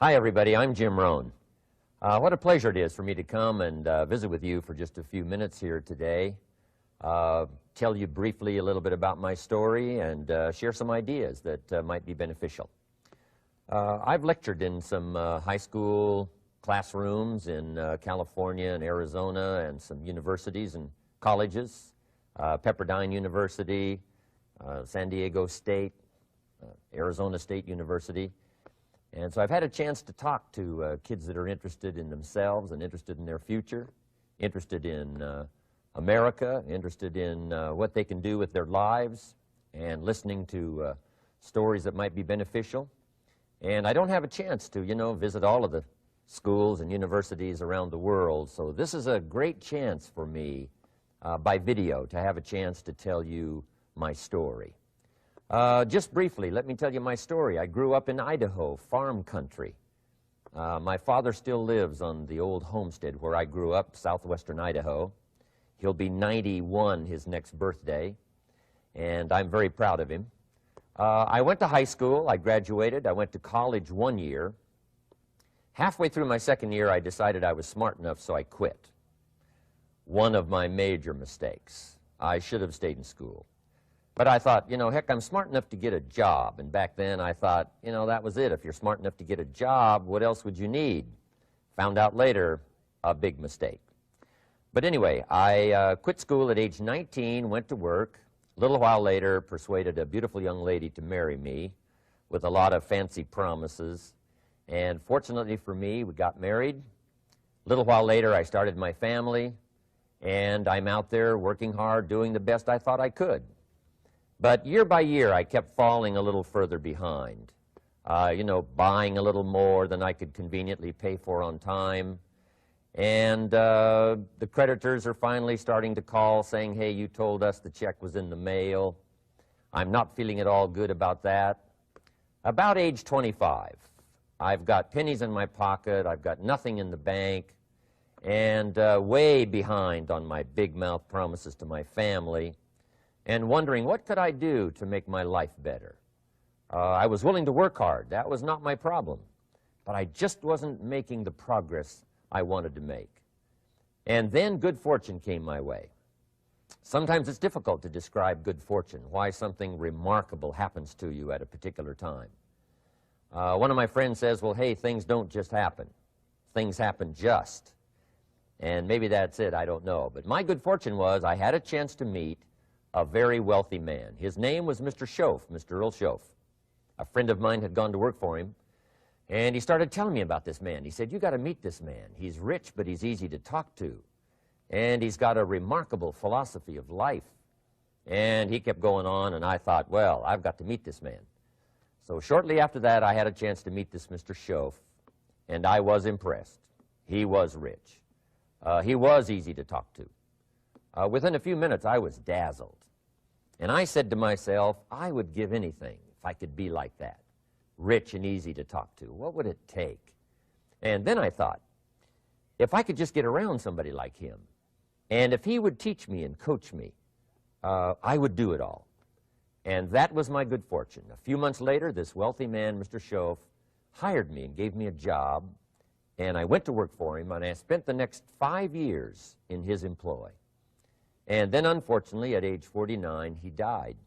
Hi, everybody. I'm Jim Rohn. What a pleasure it is for me to come and visit with you for just a few minutes here today, tell you briefly a little bit about my story, and share some ideas that might be beneficial. I've lectured in some high school classrooms in California and Arizona and some universities and colleges, Pepperdine University, San Diego State, Arizona State University. And so I've had a chance to talk to kids that are interested in themselves and interested in their future, interested in America, interested in what they can do with their lives, and listening to stories that might be beneficial. And I don't have a chance to, visit all of the schools and universities around the world, so this is a great chance for me by video to have a chance to tell you my story. Just briefly, let me tell you my story. I grew up in Idaho, farm country. My father still lives on the old homestead where I grew up, southwestern Idaho. He'll be 91 his next birthday, and I'm very proud of him. I went to high school. I graduated. I went to college 1 year. Halfway through my second year, I decided I was smart enough, so I quit. One of my major mistakes. I should have stayed in school. But I thought, heck, I'm smart enough to get a job. And back then I thought, that was it. If you're smart enough to get a job, what else would you need? Found out later, a big mistake. But anyway, I quit school at age 19, went to work. A little while later, persuaded a beautiful young lady to marry me with a lot of fancy promises. And fortunately for me, we got married. A little while later, I started my family. And I'm out there working hard, doing the best I thought I could. But year by year, I kept falling a little further behind, buying a little more than I could conveniently pay for on time. And the creditors are finally starting to call saying, hey, you told us the check was in the mail. I'm not feeling at all good about that. About age 25, I've got pennies in my pocket, I've got nothing in the bank, and way behind on my big mouth promises to my family, and wondering what could I do to make my life better. I was willing to work hard. That was not my problem. But I just wasn't making the progress I wanted to make. And then good fortune came my way. Sometimes it's difficult to describe good fortune, why something remarkable happens to you at a particular time. One of my friends says, well, hey, things don't just happen. Things happen just. And maybe that's it, I don't know. But my good fortune was I had a chance to meet a very wealthy man. His name was Mr. Schoaf, Mr. Earl Schoaf. A friend of mine had gone to work for him, and he started telling me about this man. He said, you got to meet this man. He's rich, but he's easy to talk to. And he's got a remarkable philosophy of life. And he kept going on, and I thought, well, I've got to meet this man. So shortly after that, I had a chance to meet this Mr. Schoaf, and I was impressed. He was rich. He was easy to talk to. Within a few minutes, I was dazzled. And I said to myself, I would give anything if I could be like that, rich and easy to talk to. What would it take? And then I thought, if I could just get around somebody like him, and if he would teach me and coach me, I would do it all. And that was my good fortune. A few months later, this wealthy man, Mr. Schoaf, hired me and gave me a job, and I went to work for him, and I spent the next 5 years in his employ. And then, unfortunately, at age 49, he died.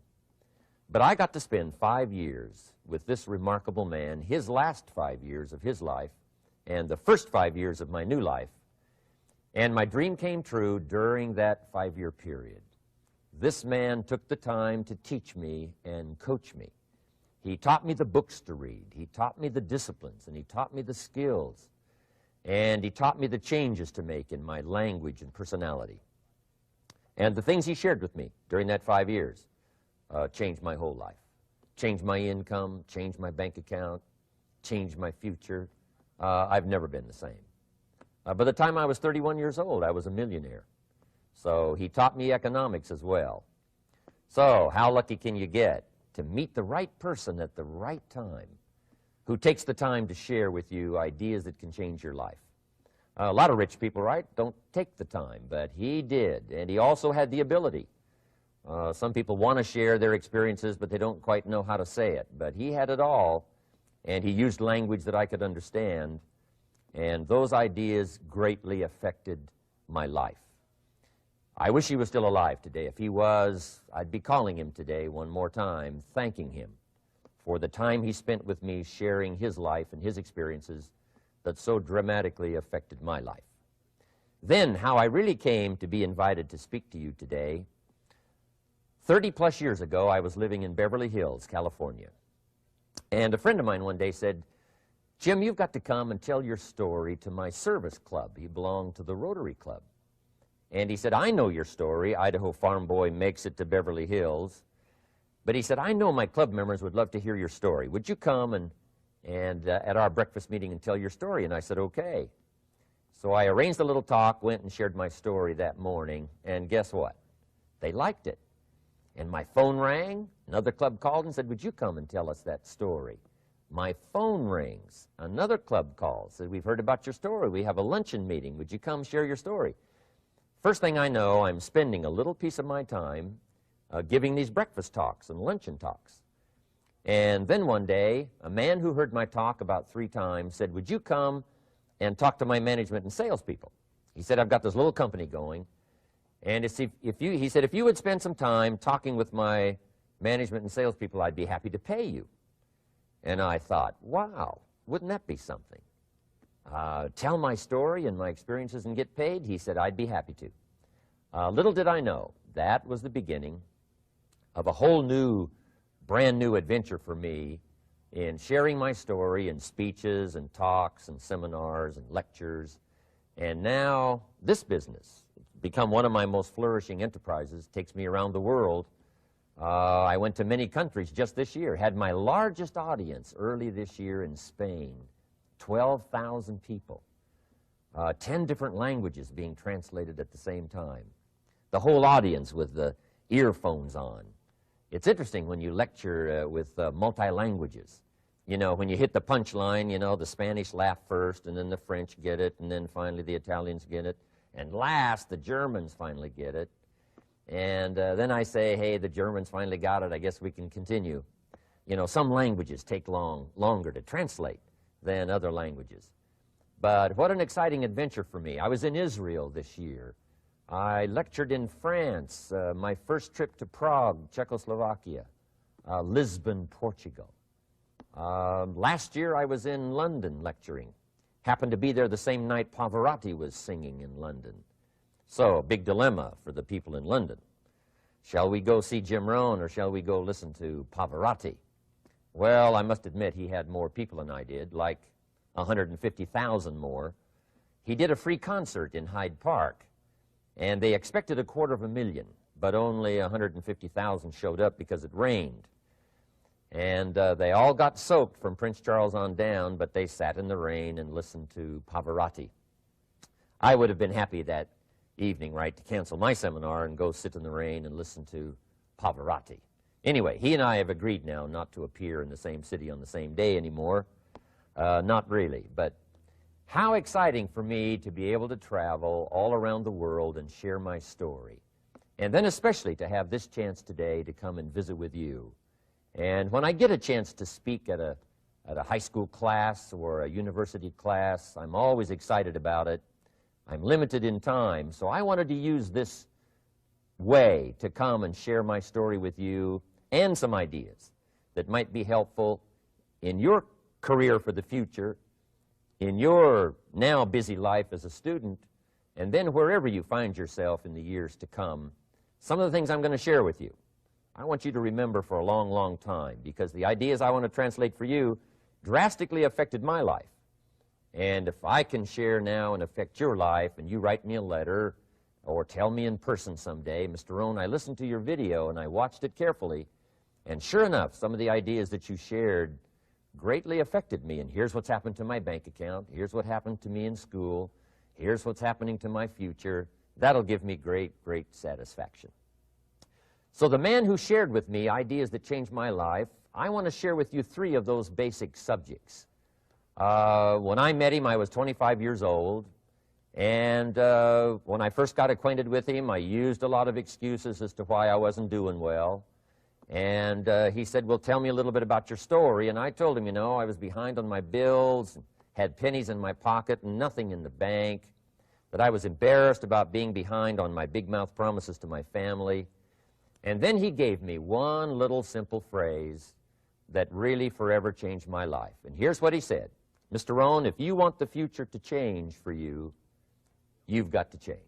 But I got to spend 5 years with this remarkable man, his last 5 years of his life, and the first 5 years of my new life. And my dream came true during that 5-year period. This man took the time to teach me and coach me. He taught me the books to read. He taught me the disciplines, and he taught me the skills. And he taught me the changes to make in my language and personality. And the things he shared with me during that 5 years changed my whole life. Changed my income, changed my bank account, changed my future. I've never been the same. By the time I was 31 years old, I was a millionaire. So he taught me economics as well. So how lucky can you get to meet the right person at the right time who takes the time to share with you ideas that can change your life? A lot of rich people, right, don't take the time, but he did, and he also had the ability. Some people want to share their experiences, but they don't quite know how to say it. But he had it all, and he used language that I could understand, and those ideas greatly affected my life. I wish he was still alive today. If he was, I'd be calling him today one more time, thanking him for the time he spent with me sharing his life and his experiences that so dramatically affected my life. Then, how I really came to be invited to speak to you today. 30-plus years ago, I was living in Beverly Hills, California. And a friend of mine one day said, "Jim, you've got to come and tell your story to my service club." He belonged to the Rotary Club. And he said, "I know your story. Idaho farm boy makes it to Beverly Hills." But he said, "I know my club members would love to hear your story. Would you come and at our breakfast meeting and tell your story?" And I said, "Okay." So I arranged a little talk, went and shared my story that morning, and guess what? They liked it. And my phone rang. Another club called and said, "Would you come and tell us that story?" My phone rings. Another club calls, said, "We've heard about your story. We have a luncheon meeting. Would you come share your story?" First thing I know, I'm spending a little piece of my time giving these breakfast talks and luncheon talks. And then one day, a man who heard my talk about 3 times said, "Would you come and talk to my management and salespeople?" He said, "I've got this little company going, and he said, if you would spend some time talking with my management and salespeople, I'd be happy to pay you." And I thought, wow, wouldn't that be something? Tell my story and my experiences and get paid? He said, "I'd be happy to." Little did I know, that was the beginning of a whole new, brand new adventure for me in sharing my story in speeches and talks and seminars and lectures. And now this business, it's become one of my most flourishing enterprises, takes me around the world. I went to many countries just this year, had my largest audience early this year in Spain, 12,000 people, 10 different languages being translated at the same time, the whole audience with the earphones on. It's interesting when you lecture with multi-languages. You know, when you hit the punchline, you know, the Spanish laugh first, and then the French get it, and then finally the Italians get it, and last the Germans finally get it. And then I say, "Hey, the Germans finally got it. I guess we can continue." You know, some languages take longer to translate than other languages. But what an exciting adventure for me. I was in Israel this year. I lectured in France, my first trip to Prague, Czechoslovakia, Lisbon, Portugal. Last year I was in London lecturing. Happened to be there the same night Pavarotti was singing in London. So, big dilemma for the people in London. Shall we go see Jim Rohn or shall we go listen to Pavarotti? Well, I must admit he had more people than I did, like 150,000 more. He did a free concert in Hyde Park, and they expected 250,000, but only 150,000 showed up because it rained. And they all got soaked from Prince Charles on down, but they sat in the rain and listened to Pavarotti. I would have been happy that evening, right, to cancel my seminar and go sit in the rain and listen to Pavarotti. Anyway, he and I have agreed now not to appear in the same city on the same day anymore. Not really, but how exciting for me to be able to travel all around the world and share my story. And then especially to have this chance today to come and visit with you. And when I get a chance to speak at a high school class or a university class, I'm always excited about it. I'm limited in time, so I wanted to use this way to come and share my story with you and some ideas that might be helpful in your career for the future, in your now busy life as a student, and then wherever you find yourself in the years to come. Some of the things I'm going to share with you, I want you to remember for a long, long time, because the ideas I want to translate for you drastically affected my life. And if I can share now and affect your life, and you write me a letter or tell me in person someday, "Mr. Rohn, I listened to your video and I watched it carefully, and sure enough, some of the ideas that you shared greatly affected me, and here's what's happened to my bank account, here's what happened to me in school, here's what's happening to my future," that'll give me great, great satisfaction. So the man who shared with me ideas that changed my life, I want to share with you 3 of those basic subjects. When I met him, I was 25 years old, and when I first got acquainted with him, I used a lot of excuses as to why I wasn't doing well. And he said, well, tell me a little bit about your story. And I told him, you know, I was behind on my bills, had pennies in my pocket, nothing in the bank, that I was embarrassed about being behind on my big mouth promises to my family. And then he gave me one little simple phrase that really forever changed my life. And here's what he said: Mr. Rohn, if you want the future to change for you, you've got to change.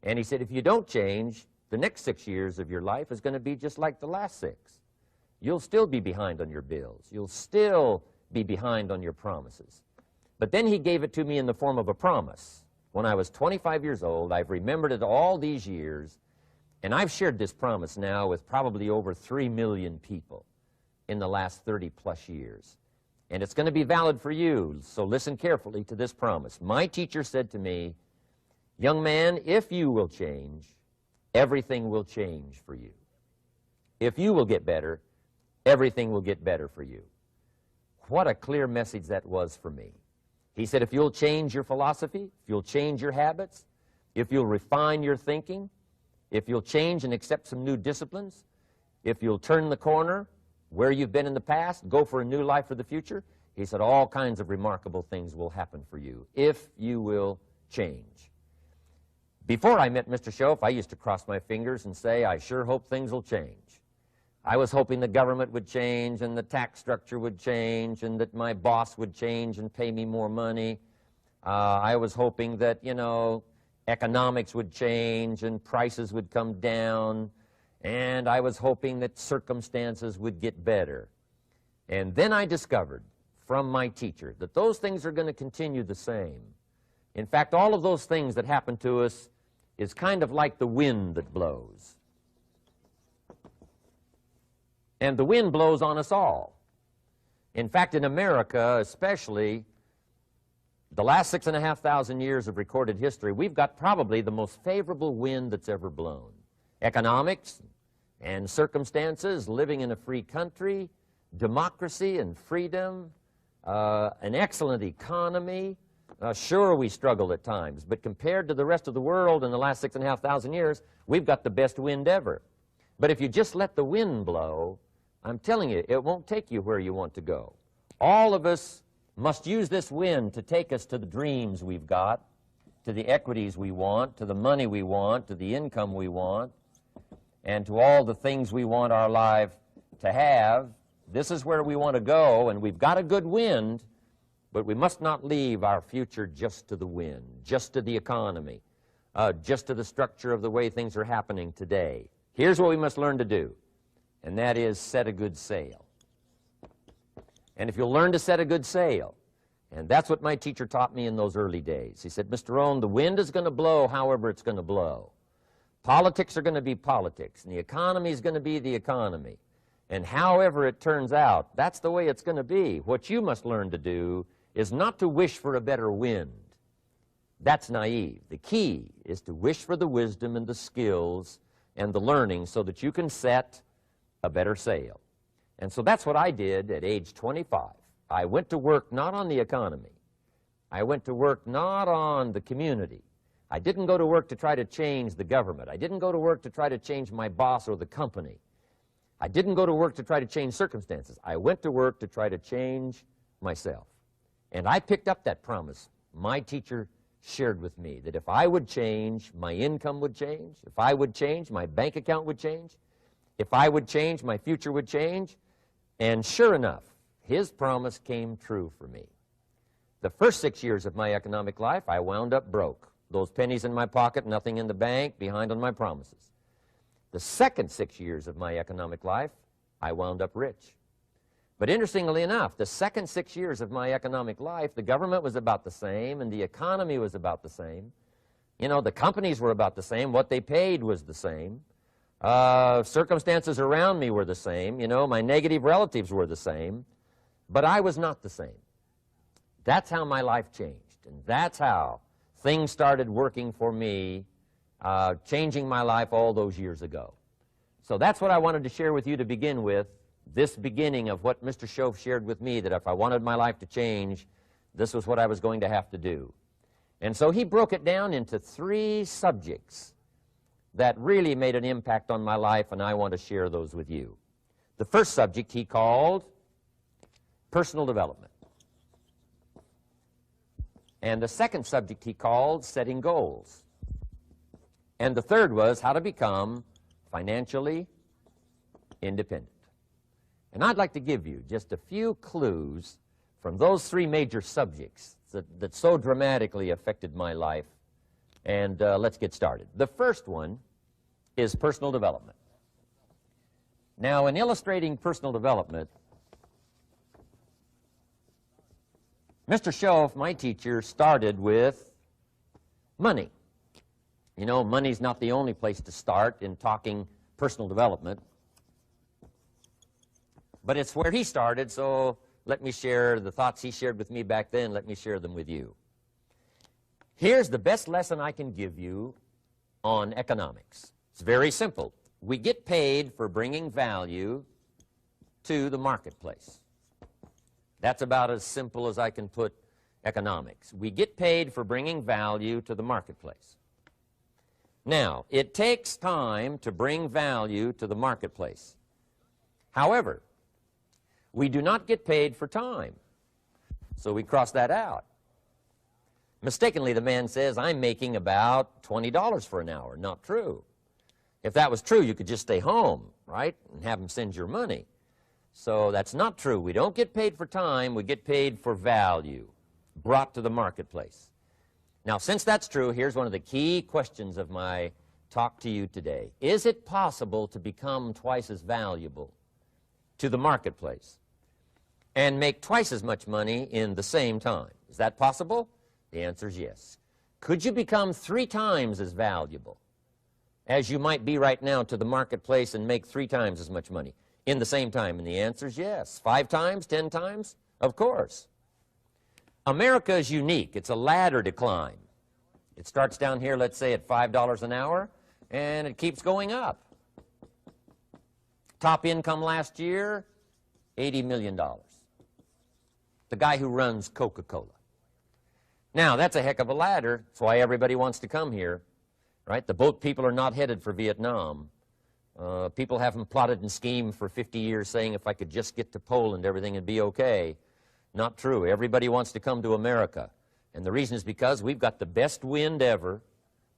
And he said, if you don't change, the next 6 years of your life is going to be just like the last 6. You'll still be behind on your bills. You'll still be behind on your promises. But then he gave it to me in the form of a promise. When I was 25 years old, I've remembered it all these years, and I've shared this promise now with probably over 3 million people in the last 30-plus years. And it's going to be valid for you, so listen carefully to this promise. My teacher said to me, young man, if you will change, everything will change for you. If you will get better, everything will get better for you. What a clear message that was for me. He said, if you'll change your philosophy, if you'll change your habits, if you'll refine your thinking, if you'll change and accept some new disciplines, if you'll turn the corner where you've been in the past, go for a new life for the future, he said, all kinds of remarkable things will happen for you if you will change. Before I met Mr. Schoaf, I used to cross my fingers and say, I sure hope things will change. I was hoping the government would change and the tax structure would change and that my boss would change and pay me more money. I was hoping that, you know, economics would change and prices would come down, and I was hoping that circumstances would get better. And then I discovered from my teacher that those things are going to continue the same. In fact, all of those things that happen to us is kind of like the wind that blows. And the wind blows on us all. In fact, in America especially, the last 6,500 years of recorded history, we've got probably the most favorable wind that's ever blown. Economics and circumstances, living in a free country, democracy and freedom, an excellent economy. Sure, we struggle at times, but compared to the rest of the world in the last 6,500 years, we've got the best wind ever. But if you just let the wind blow, I'm telling you, it won't take you where you want to go. All of us must use this wind to take us to the dreams we've got, to the equities we want, to the money we want, to the income we want, and to all the things we want our life to have. This is where we want to go, and we've got a good wind, but we must not leave our future just to the wind, just to the economy, just to the structure of the way things are happening today. Here's what we must learn to do, and that is set a good sail. And if you'll learn to set a good sail, and that's what my teacher taught me in those early days. He said, Mr. Rohn, the wind is going to blow however it's going to blow. Politics are going to be politics, and the economy is going to be the economy. And however it turns out, that's the way it's going to be. What you must learn to do is not to wish for a better wind. That's naive. The key is to wish for the wisdom and the skills and the learning so that you can set a better sail. And so that's what I did at age 25. I went to work not on the economy. I went to work not on the community. I didn't go to work to try to change the government. I didn't go to work to try to change my boss or the company. I didn't go to work to try to change circumstances. I went to work to try to change myself. And I picked up that promise my teacher shared with me, that if I would change, my income would change. If I would change, my bank account would change. If I would change, my future would change. And sure enough, his promise came true for me. The first 6 years of my economic life, I wound up broke. Those pennies in my pocket, nothing in the bank, behind on my promises. The second 6 years of my economic life, I wound up rich. But interestingly enough, the second 6 years of my economic life, the government was about the same and the economy was about the same. You know, the companies were about the same. What they paid was the same. Circumstances around me were the same. You know, my negative relatives were the same. But I was not the same. That's how my life changed. And that's how things started working for me, changing my life all those years ago. So that's what I wanted to share with you to begin with, this beginning of what Mr. Schoaf shared with me, that if I wanted my life to change, this was what I was going to have to do. And so he broke it down into 3 subjects that really made an impact on my life, and I want to share those with you. The first subject he called personal development. And the second subject he called setting goals. And the third was how to become financially independent. And I'd like to give you just a few clues from those three major subjects that so dramatically affected my life. And let's get started. The first one is personal development. Now, in illustrating personal development, Mr. Schoaf, my teacher, started with money. You know, money's not the only place to start in talking personal development, but it's where he started, so let me share the thoughts he shared with me back then. Let me share them with you. Here's the best lesson I can give you on economics. It's very simple. We get paid for bringing value to the marketplace. That's about as simple as I can put economics. We get paid for bringing value to the marketplace. Now, it takes time to bring value to the marketplace. However, we do not get paid for time, so we cross that out. Mistakenly, the man says, I'm making about $20 for an hour. Not true. If that was true, you could just stay home, right, and have him send your money. So that's not true. We don't get paid for time. We get paid for value brought to the marketplace. Now, since that's true, here's one of the key questions of my talk to you today. Is it possible to become twice as valuable to the marketplace and make twice as much money in the same time? Is that possible? The answer is yes. Could you become 3 times as valuable as you might be right now to the marketplace and make 3 times as much money in the same time? And the answer is yes. 5 times, 10 times? Of course. America is unique. It's a ladder to climb. It starts down here, let's say, at $5 an hour, and it keeps going up. Top income last year, $80 million. The guy who runs Coca-Cola. Now, that's a heck of a ladder. That's why everybody wants to come here, right? The boat people are not headed for Vietnam. People haven't plotted and schemed for 50 years saying if I could just get to Poland, everything would be okay. Not true. Everybody wants to come to America. And the reason is because we've got the best wind ever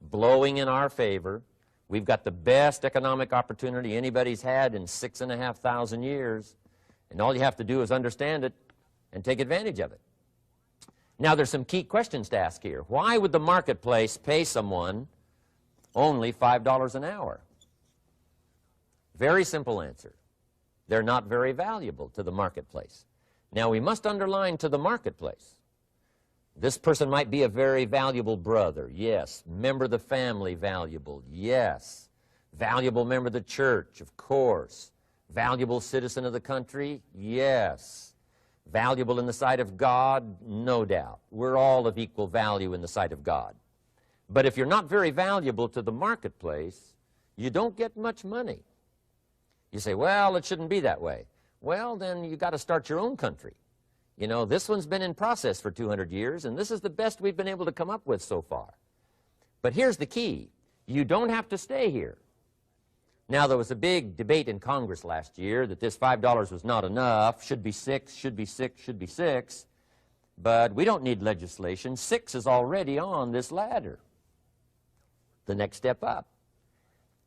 blowing in our favor. We've got the best economic opportunity anybody's had in 6,500 years. And all you have to do is understand it and take advantage of it. Now, there's some key questions to ask here. Why would the marketplace pay someone only $5 an hour? Very simple answer. They're not very valuable to the marketplace. Now, we must underline to the marketplace. This person might be a very valuable brother, yes. Member of the family, valuable, yes. Valuable member of the church, of course. Valuable citizen of the country, yes. Valuable in the sight of God, no doubt. We're all of equal value in the sight of God. But if you're not very valuable to the marketplace, you don't get much money. You say, well, it shouldn't be that way. Well, then you got to start your own country. You know, this one's been in process for 200 years, and this is the best we've been able to come up with so far. But here's the key. You don't have to stay here. Now, there was a big debate in Congress last year that this $5 was not enough, should be 6, should be 6, should be 6. But we don't need legislation. 6 is already on this ladder. The next step up.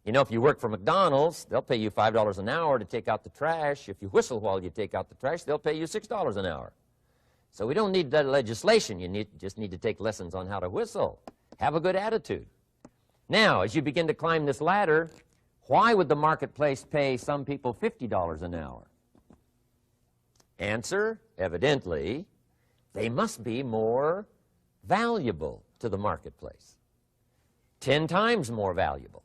You know, if you work for McDonald's, they'll pay you $5 an hour to take out the trash. If you whistle while you take out the trash, they'll pay you $6 an hour. So we don't need that legislation. You just need to take lessons on how to whistle. Have a good attitude. Now, as you begin to climb this ladder, why would the marketplace pay some people $50 an hour? Answer, evidently, they must be more valuable to the marketplace. 10 times more valuable.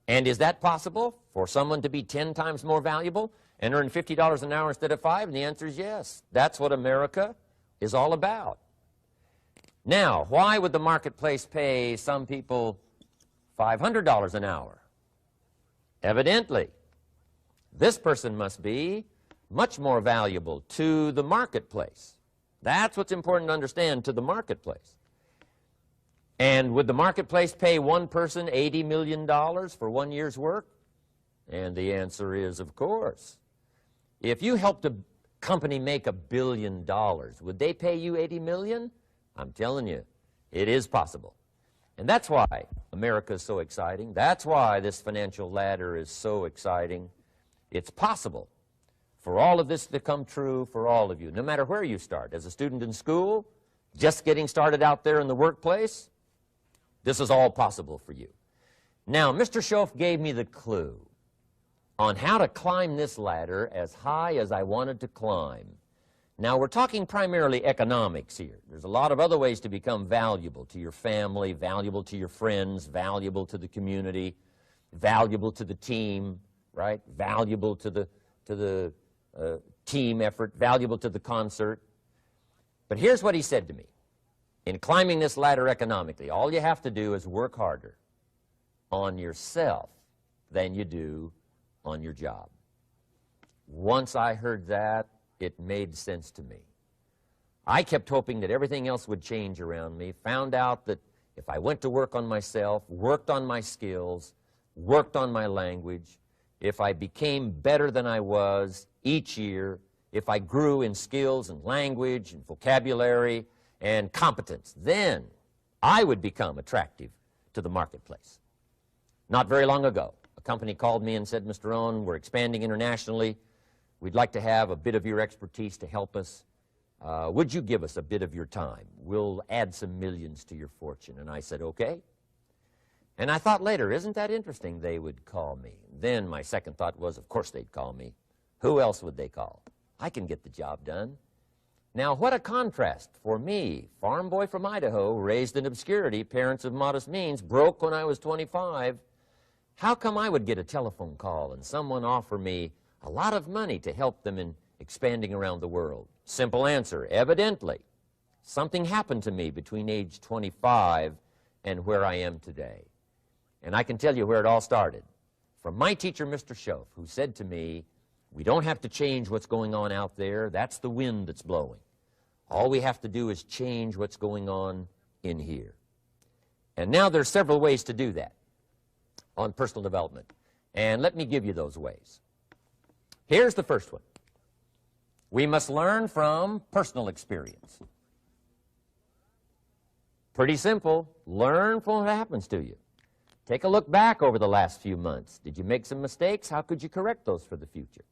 And is that possible for someone to be 10 times more valuable and earn $50 an hour instead of 5? And the answer is yes. That's what America is all about. Now, why would the marketplace pay some people $500 an hour? Evidently, this person must be much more valuable to the marketplace. That's what's important to understand, to the marketplace. And would the marketplace pay one person $80 million for 1 year's work? And the answer is, of course. If you helped a company make $1 billion, would they pay you $80 million? I'm telling you, it is possible. And that's why America is so exciting. That's why this financial ladder is so exciting. It's possible for all of this to come true for all of you, no matter where you start. As a student in school, just getting started out there in the workplace, this is all possible for you. Now, Mr. Schoaf gave me the clue on how to climb this ladder as high as I wanted to climb. Now, we're talking primarily economics here. There's a lot of other ways to become valuable to your family, valuable to your friends, valuable to the community, valuable to the team, right? Valuable to the team effort, valuable to the concert. But here's what he said to me. In climbing this ladder economically, all you have to do is work harder on yourself than you do on your job. Once I heard that, it made sense to me. I kept hoping that everything else would change around me, found out that if I went to work on myself, worked on my skills, worked on my language, if I became better than I was each year, if I grew in skills and language and vocabulary and competence, then I would become attractive to the marketplace. Not very long ago, a company called me and said, Mr. Rohn, we're expanding internationally. We'd like to have a bit of your expertise to help us. Would you give us a bit of your time? We'll add some millions to your fortune. And I said, okay. And I thought later, isn't that interesting? They would call me. Then my second thought was, of course they'd call me. Who else would they call? I can get the job done. Now, what a contrast for me, farm boy from Idaho, raised in obscurity, parents of modest means, broke when I was 25. How come I would get a telephone call and someone offer me a lot of money to help them in expanding around the world? Simple answer, evidently. Something happened to me between age 25 and where I am today. And I can tell you where it all started. From my teacher, Mr. Schoaf, who said to me, we don't have to change what's going on out there. That's the wind that's blowing. All we have to do is change what's going on in here. And now there's several ways to do that on personal development. And let me give you those ways. Here's the first one. We must learn from personal experience. Pretty simple. Learn from what happens to you. Take a look back over the last few months. Did you make some mistakes? How could you correct those for the future?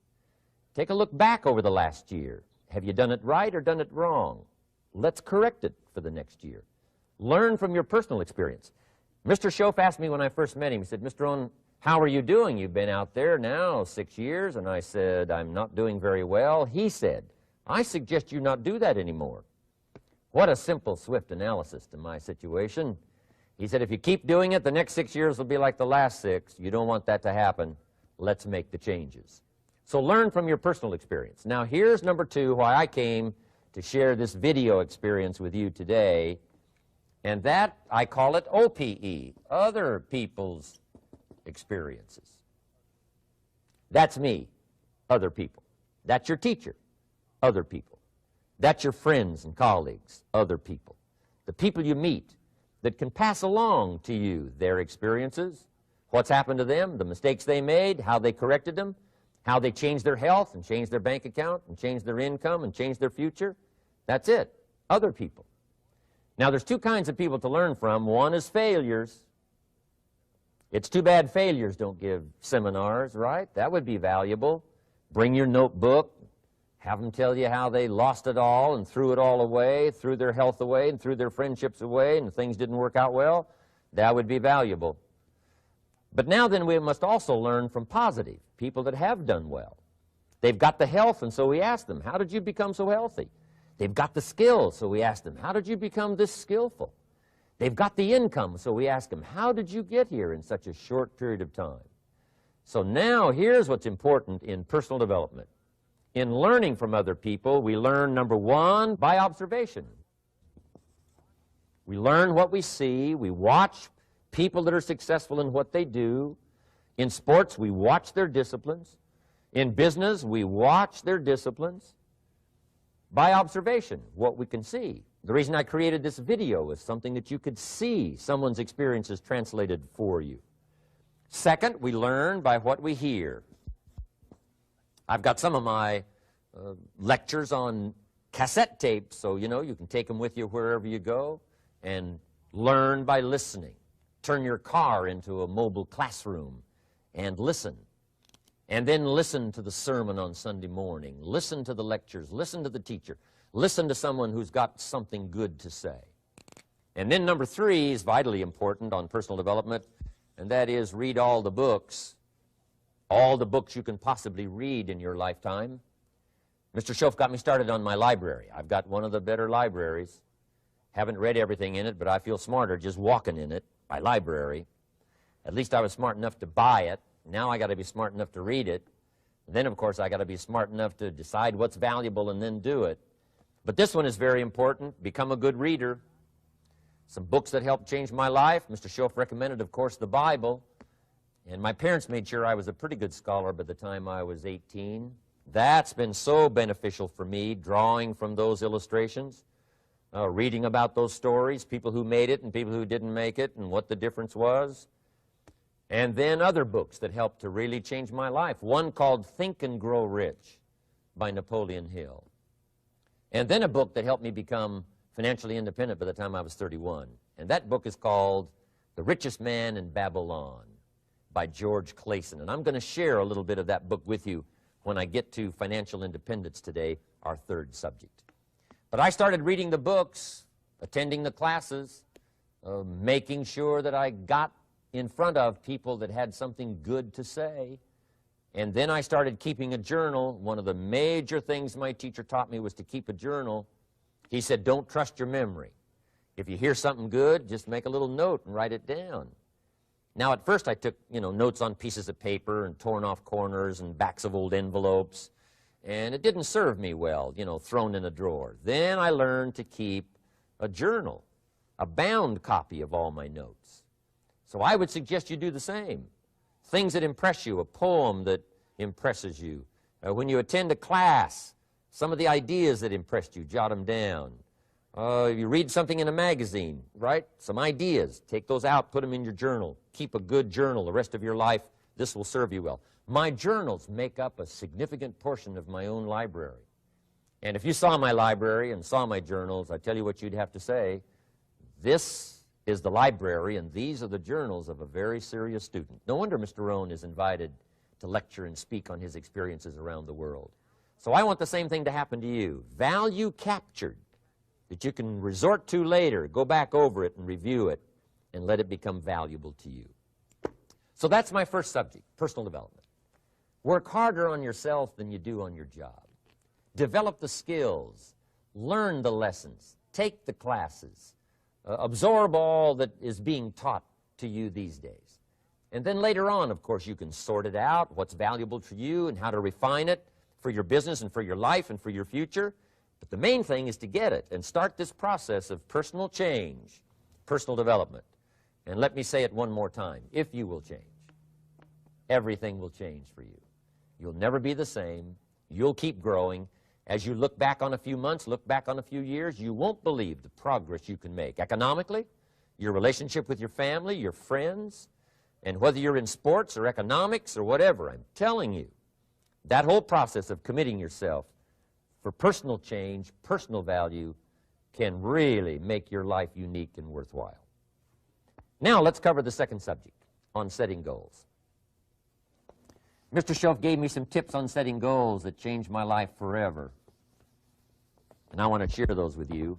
Take a look back over the last year. Have you done it right or done it wrong? Let's correct it for the next year. Learn from your personal experience. Mr. Schoaf asked me when I first met him, he said, Mr. Rohn, how are you doing? You've been out there now 6 years. And I said, I'm not doing very well. He said, I suggest you not do that anymore. What a simple, swift analysis to my situation. He said, if you keep doing it, the next 6 years will be like the last 6. You don't want that to happen. Let's make the changes. So learn from your personal experience. Now, here's number 2, why I came to share this video experience with you today. And that, I call it OPE, other people's experiences. That's me, other people. That's your teacher, other people. That's your friends and colleagues, other people. The people you meet that can pass along to you their experiences, what's happened to them, the mistakes they made, how they corrected them, how they changed their health and changed their bank account and changed their income and changed their future. That's it, other people. Now, there's 2 kinds of people to learn from. One is failures. It's too bad failures don't give seminars, right? That would be valuable. Bring your notebook, have them tell you how they lost it all and threw it all away, threw their health away and threw their friendships away and things didn't work out well. That would be valuable. But now then we must also learn from positive, people that have done well. They've got the health, and so we ask them, how did you become so healthy? They've got the skills, so we ask them, how did you become this skillful? They've got the income, so we ask them, how did you get here in such a short period of time? So now here's what's important in personal development. In learning from other people, we learn, number 1, by observation. We learn what we see. We watch people that are successful in what they do. In sports, we watch their disciplines. In business, we watch their disciplines. By observation, what we can see. The reason I created this video is something that you could see someone's experiences translated for you. Second, we learn by what we hear. I've got some of my lectures on cassette tapes, so you know you can take them with you wherever you go and learn by listening. Turn your car into a mobile classroom and listen. And then listen to the sermon on Sunday morning. Listen to the lectures. Listen to the teacher. Listen to someone who's got something good to say. And then number 3 is vitally important on personal development, and that is read all the books you can possibly read in your lifetime. Mr. Schoaf got me started on my library. I've got one of the better libraries. Haven't read everything in it, but I feel smarter just walking in it, my library. At least I was smart enough to buy it. Now I got to be smart enough to read it. And then, of course, I got to be smart enough to decide what's valuable and then do it. But this one is very important. Become a good reader. Some books that helped change my life. Mr. Schoaf recommended, of course, the Bible. And my parents made sure I was a pretty good scholar by the time I was 18. That's been so beneficial for me, drawing from those illustrations, reading about those stories, people who made it and people who didn't make it, and what the difference was. And then other books that helped to really change my life. One called Think and Grow Rich by Napoleon Hill. And then a book that helped me become financially independent by the time I was 31. And that book is called The Richest Man in Babylon by George Clason. And I'm going to share a little bit of that book with you when I get to financial independence today, our third subject. But I started reading the books, attending the classes, making sure that I got in front of people that had something good to say. And then I started keeping a journal. One of the major things my teacher taught me was to keep a journal. He said, don't trust your memory. If you hear something good, just make a little note and write it down. Now, at first I took, notes on pieces of paper and torn off corners and backs of old envelopes. And it didn't serve me well, thrown in a drawer. Then I learned to keep a journal, a bound copy of all my notes. So I would suggest you do the same. Things that impress you, a poem that impresses you. When you attend a class, some of the ideas that impressed you, jot them down. You read something in a magazine, right? Some ideas. Take those out, put them in your journal. Keep a good journal the rest of your life. This will serve you well. My journals make up a significant portion of my own library. And if you saw my library and saw my journals, I tell you what you'd have to say. This is the library, and these are the journals of a very serious student. No wonder Mr. Rohn is invited to lecture and speak on his experiences around the world. So I want the same thing to happen to you. Value captured that you can resort to later, go back over it and review it, and let it become valuable to you. So that's my first subject, personal development. Work harder on yourself than you do on your job. Develop the skills, learn the lessons, take the classes, absorb all that is being taught to you these days. And then later on, of course, you can sort it out, what's valuable to you and how to refine it for your business and for your life and for your future. But the main thing is to get it and start this process of personal change, personal development. And let me say it one more time. If you will change, everything will change for you. You'll never be the same. You'll keep growing. As you look back on a few months, look back on a few years, you won't believe the progress you can make. Economically, your relationship with your family, your friends, and whether you're in sports or economics or whatever, I'm telling you, that whole process of committing yourself for personal change, personal value, can really make your life unique and worthwhile. Now let's cover the second subject, on setting goals. Mr. Schoaf gave me some tips on setting goals that changed my life forever. And I want to share those with you.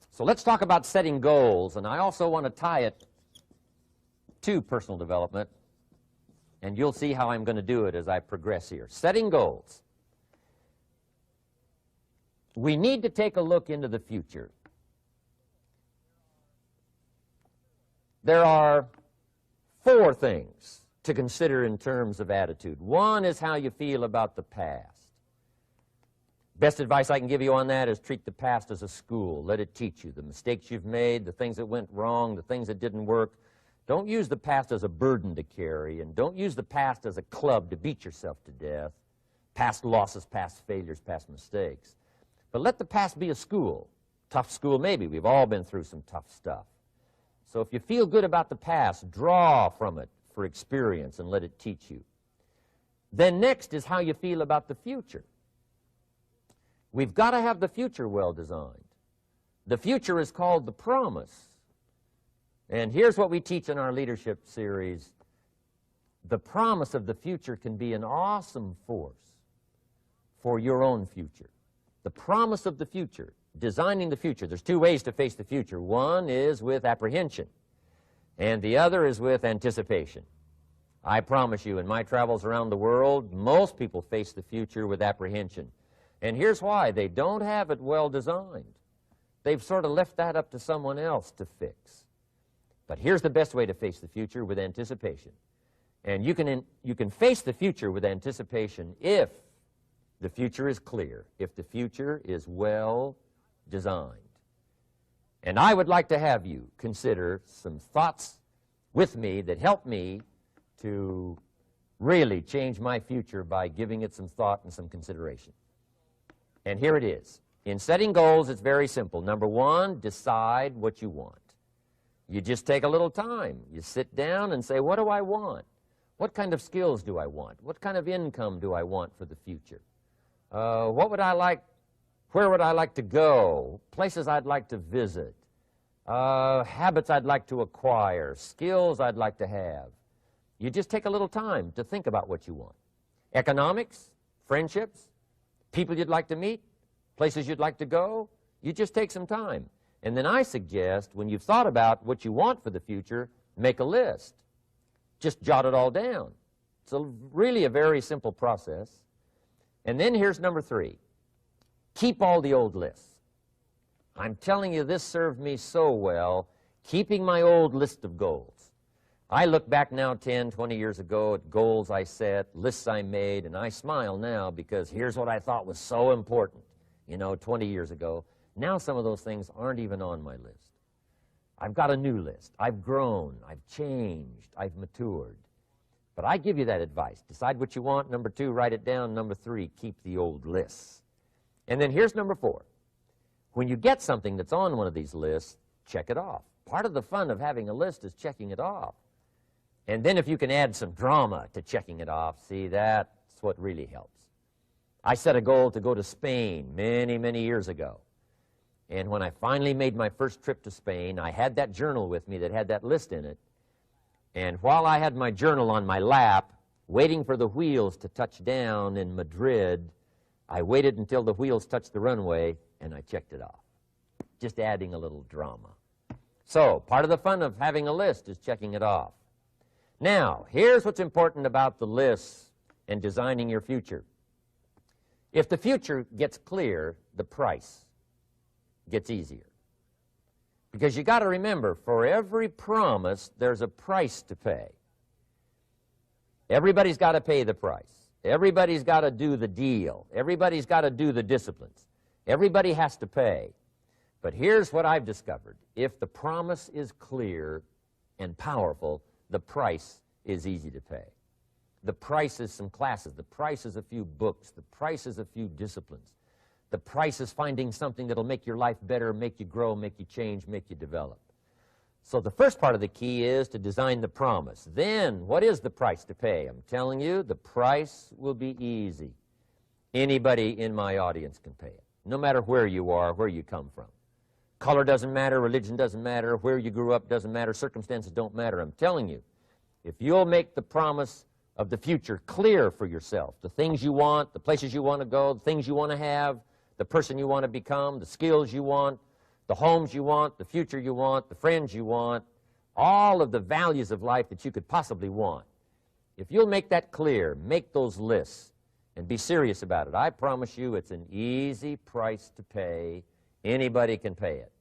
So let's talk about setting goals, and I also want to tie it to personal development, and you'll see how I'm going to do it as I progress here. Setting goals. We need to take a look into the future. There are 4 things to consider in terms of attitude. One is how you feel about the past. Best advice I can give you on that is treat the past as a school. Let it teach you the mistakes you've made, the things that went wrong, the things that didn't work. Don't use the past as a burden to carry, and don't use the past as a club to beat yourself to death. Past losses, past failures, past mistakes. But let the past be a school. Tough school maybe. We've all been through some tough stuff. So if you feel good about the past, draw from it for experience and let it teach you. Then next is how you feel about the future. We've got to have the future well designed. The future is called the promise. And here's what we teach in our leadership series. The promise of the future can be an awesome force for your own future. The promise of the future, designing the future. There's two ways to face the future. One is with apprehension, and the other is with anticipation. I promise you, in my travels around the world, most people face the future with apprehension. And here's why. They don't have it well designed. They've sort of left that up to someone else to fix. But here's the best way to face the future, with anticipation. And you can face the future with anticipation if the future is clear, if the future is well designed. And I would like to have you consider some thoughts with me that help me to really change my future by giving it some thought and some consideration. And here it is. In setting goals, it's very simple. Number one, decide what you want. You just take a little time. You sit down and say, what do I want? What kind of skills do I want? What kind of income do I want for the future? What would I like? Where would I like to go? Places I'd like to visit. Habits I'd like to acquire. Skills I'd like to have. You just take a little time to think about what you want. Economics, friendships, people you'd like to meet, places you'd like to go. You just take some time. And then I suggest, when you've thought about what you want for the future, make a list. Just jot it all down. It's really a very simple process. And then here's number three. Keep all the old lists. I'm telling you, this served me so well, keeping my old list of goals. I look back now 10, 20 years ago at goals I set, lists I made, and I smile now because here's what I thought was so important, 20 years ago. Now some of those things aren't even on my list. I've got a new list. I've grown. I've changed. I've matured. But I give you that advice. Decide what you want. Number two, write it down. Number three, keep the old lists. And then here's number four. When you get something that's on one of these lists, check it off. Part of the fun of having a list is checking it off. And then if you can add some drama to checking it off, see, that's what really helps. I set a goal to go to Spain many, many years ago. And when I finally made my first trip to Spain, I had that journal with me that had that list in it. And while I had my journal on my lap, waiting for the wheels to touch down in Madrid, I waited until the wheels touched the runway, and I checked it off, just adding a little drama. So part of the fun of having a list is checking it off. Now, here's what's important about the lists and designing your future. If the future gets clear, the price gets easier. Because you got to remember, for every promise, there's a price to pay. Everybody's got to pay the price. Everybody's got to do the deal. Everybody's got to do the disciplines. Everybody has to pay. But here's what I've discovered. If the promise is clear and powerful, the price is easy to pay. The price is some classes. The price is a few books. The price is a few disciplines. The price is finding something that'll make your life better, make you grow, make you change, make you develop. So the first part of the key is to design the promise. Then, what is the price to pay? I'm telling you, the price will be easy. Anybody in my audience can pay it, no matter where you are, where you come from. Color doesn't matter, religion doesn't matter, where you grew up doesn't matter, circumstances don't matter. I'm telling you, if you'll make the promise of the future clear for yourself, the things you want, the places you want to go, the things you want to have, the person you want to become, the skills you want, the homes you want, the future you want, the friends you want, all of the values of life that you could possibly want. If you'll make that clear, make those lists, and be serious about it, I promise you it's an easy price to pay. Anybody can pay it.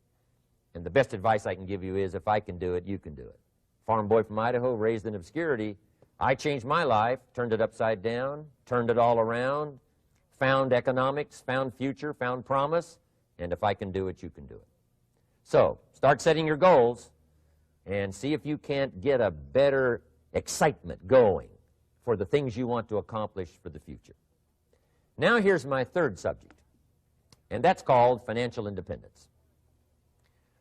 And the best advice I can give you is, if I can do it, you can do it. Farm boy from Idaho, raised in obscurity, I changed my life, turned it upside down, turned it all around, found economics, found future, found promise, and if I can do it, you can do it. So, start setting your goals, and see if you can't get a better excitement going for the things you want to accomplish for the future. Now here's my third subject, and that's called financial independence.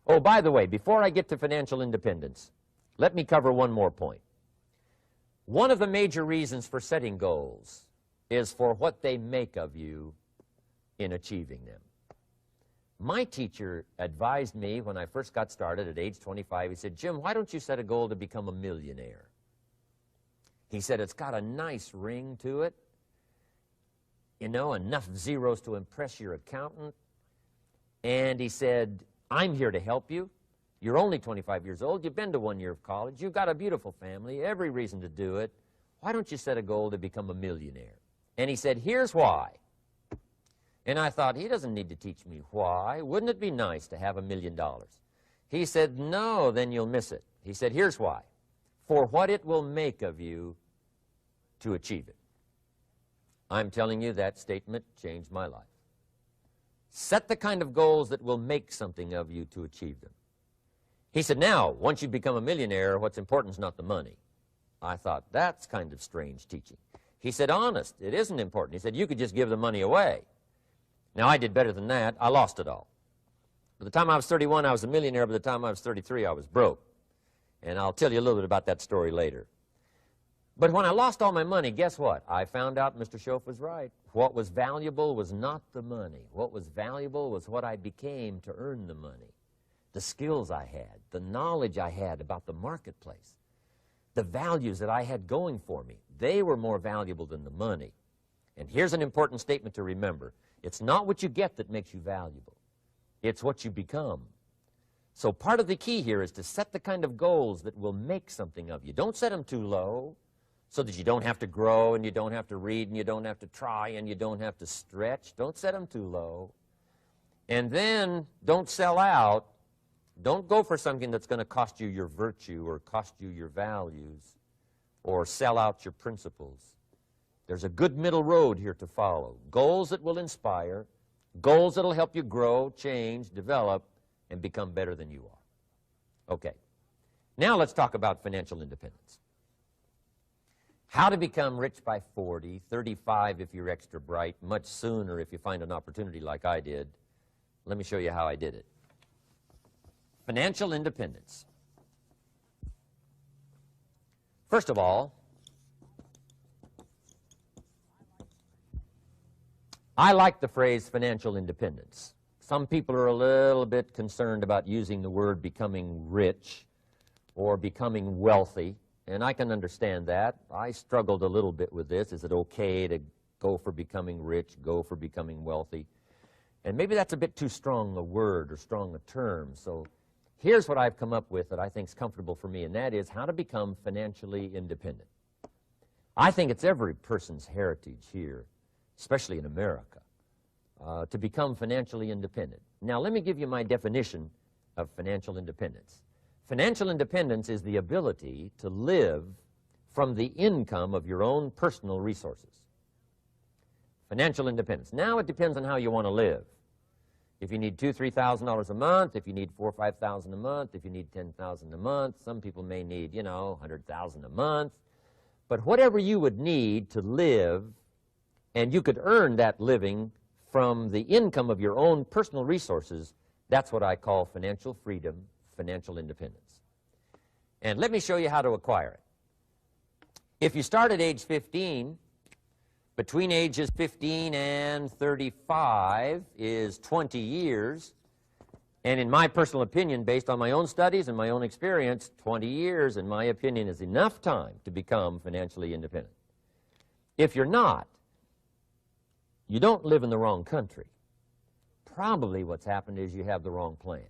Oh, by the way, before I get to financial independence, let me cover one more point. One of the major reasons for setting goals is for what they make of you in achieving them. My teacher advised me when I first got started at age 25, he said, "Jim, why don't you set a goal to become a millionaire?" He said, "It's got a nice ring to it, you know, enough zeros to impress your accountant." And he said, "I'm here to help you. You're only 25 years old. You've been to 1 year of college. You've got a beautiful family, every reason to do it. Why don't you set a goal to become a millionaire?" And he said, "Here's why." And I thought, he doesn't need to teach me why. Wouldn't it be nice to have $1 million? He said, "No, then you'll miss it." He said, "Here's why. For what it will make of you to achieve it." I'm telling you, that statement changed my life. Set the kind of goals that will make something of you to achieve them. He said, "Now, once you become a millionaire, what's important is not the money." I thought, that's kind of strange teaching. He said, "Honest, it isn't important." He said, "You could just give the money away." Now, I did better than that. I lost it all. By the time I was 31, I was a millionaire. By the time I was 33, I was broke. And I'll tell you a little bit about that story later. But when I lost all my money, guess what? I found out Mr. Schoaf was right. What was valuable was not the money. What was valuable was what I became to earn the money. The skills I had, the knowledge I had about the marketplace, the values that I had going for me. They were more valuable than the money. And here's an important statement to remember. It's not what you get that makes you valuable. It's what you become. So part of the key here is to set the kind of goals that will make something of you. Don't set them too low so that you don't have to grow and you don't have to read and you don't have to try and you don't have to stretch. Don't set them too low. And then don't sell out. Don't go for something that's going to cost you your virtue or cost you your values or sell out your principles. There's a good middle road here to follow. Goals that will inspire, goals that will help you grow, change, develop, and become better than you are. Okay. Now let's talk about financial independence. How to become rich by 40, 35 if you're extra bright, much sooner if you find an opportunity like I did. Let me show you how I did it. Financial independence. First of all, I like the phrase financial independence. Some people are a little bit concerned about using the word becoming rich or becoming wealthy, and I can understand that. I struggled a little bit with this. Is it okay to go for becoming rich, go for becoming wealthy? And maybe that's a bit too strong a word or strong a term. So here's what I've come up with that I think is comfortable for me, and that is how to become financially independent. I think it's every person's heritage here, especially in America, to become financially independent. Now, let me give you my definition of financial independence. Financial independence is the ability to live from the income of your own personal resources. Financial independence. Now, it depends on how you want to live. If you need $2,000, $3,000 a month, if you need $4,000 or $5,000 a month, if you need $10,000 a month, some people may need, you know, $100,000 a month. But whatever you would need to live, and you could earn that living from the income of your own personal resources, that's what I call financial freedom, financial independence. And let me show you how to acquire it. If you start at age 15, between ages 15 and 35 is 20 years. And in my personal opinion, based on my own studies and my own experience, 20 years, in my opinion, is enough time to become financially independent. If you're not, you don't live in the wrong country. Probably what's happened is you have the wrong plan.